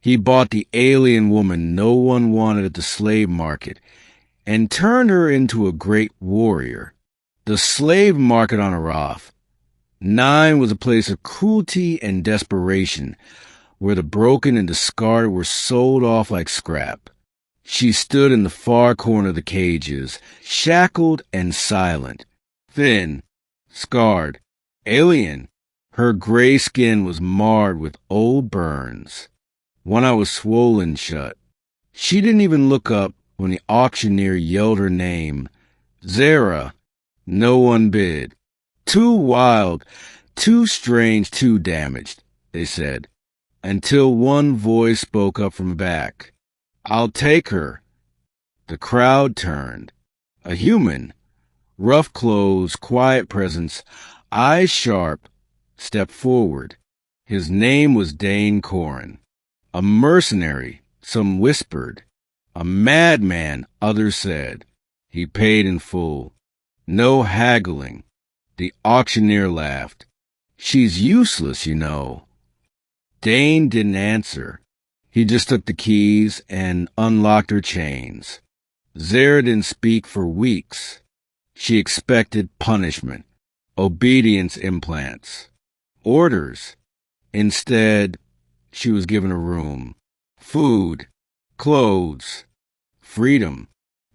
He bought the alien woman no one wanted at the slave market and turned her into a great warrior. The slave market on Arath. 9 was a place of cruelty and desperation, where the broken and discarded were sold off like scrap. She stood in the far corner of the cages, shackled and silent, thin, scarred, alien. Her gray skin was marred with old burns. One eye was swollen shut. She didn't even look up when the auctioneer yelled her name. Zeyra. No one bid. Too wild, too strange, too damaged, they said, until one voice spoke up from back. I'll take her. The crowd turned. A human, rough clothes, quiet presence, eyes sharp, stepped forward. His name was Dane. A mercenary, some whispered. A madman, others said. He paid in full. No haggling. The auctioneer laughed. She's useless, you know. Dane didn't answer. He just took the keys and unlocked her chains. Zeyra didn't speak for weeks. She expected punishment, obedience implants, orders. Instead, she was given a room, food, clothes, freedom.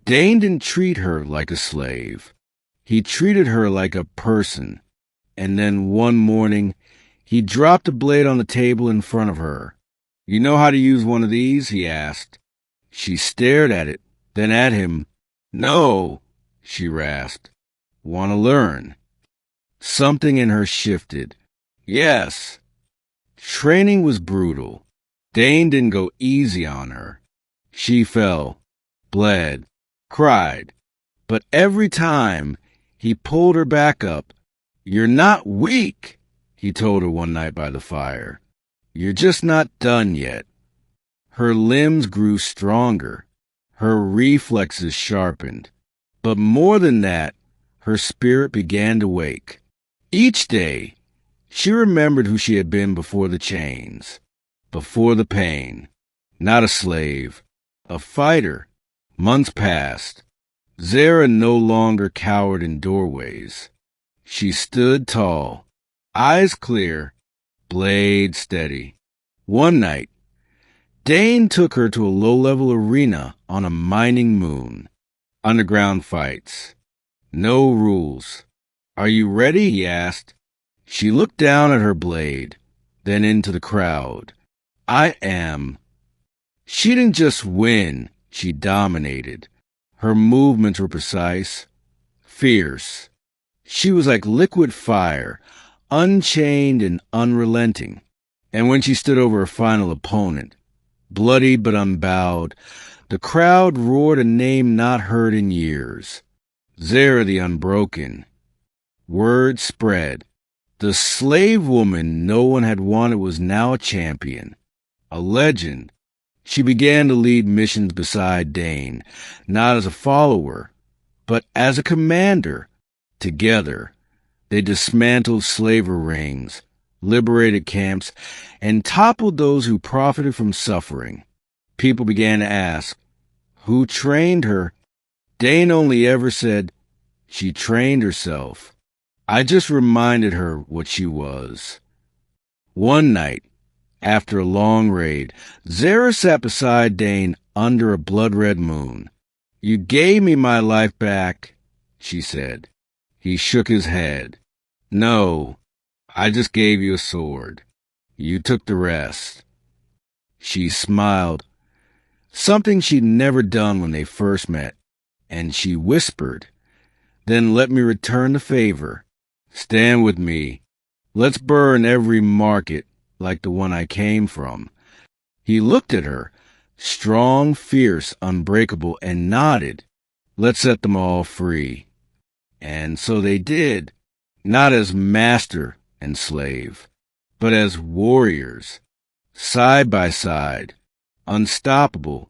Dane didn't treat her like a slave. He treated her like a person. And then one morning, he dropped a blade on the table in front of her. You know how to use one of these? He asked. She stared at it, then at him. No, she rasped. Want to learn? Something in her shifted. Yes. Training was brutal. Dane didn't go easy on her. She fell, bled, cried. But every time, he pulled her back up. You're not weak, he told her one night by the fire. You're just not done yet. Her limbs grew stronger. Her reflexes sharpened. But more than that, her spirit began to wake. Each day, she remembered who she had been before the chains, before the pain. Not a slave, a fighter. Months passed. Zeyra no longer cowered in doorways. She stood tall, eyes clear, blade steady. One night, Dane took her to a low-level arena on a mining moon. Underground fights. No rules. Are you ready? He asked. She looked down at her blade, then into the crowd. I am. She didn't just win, she dominated. Her movements were precise, fierce. She was like liquid fire, unchained and unrelenting. And when she stood over her final opponent, bloody but unbowed, the crowd roared a name not heard in years. Zeyra the Unbroken. Word spread. The slave woman no one had wanted was now a champion, a legend. She began to lead missions beside Dane, not as a follower, but as a commander. Together, they dismantled slavery rings, liberated camps, and toppled those who profited from suffering. People began to ask, who trained her? Dane only ever said, she trained herself. I just reminded her what she was. One night, after a long raid, Zeyra sat beside Dane under a blood-red moon. You gave me my life back, she said. He shook his head. No, I just gave you a sword. You took the rest. She smiled, something she'd never done when they first met, and she whispered, then let me return the favor. Stand with me. Let's burn every market like the one I came from. He looked at her, strong, fierce, unbreakable, and nodded. Let's set them all free. And so they did, not as master and slave, but as warriors, side by side, unstoppable,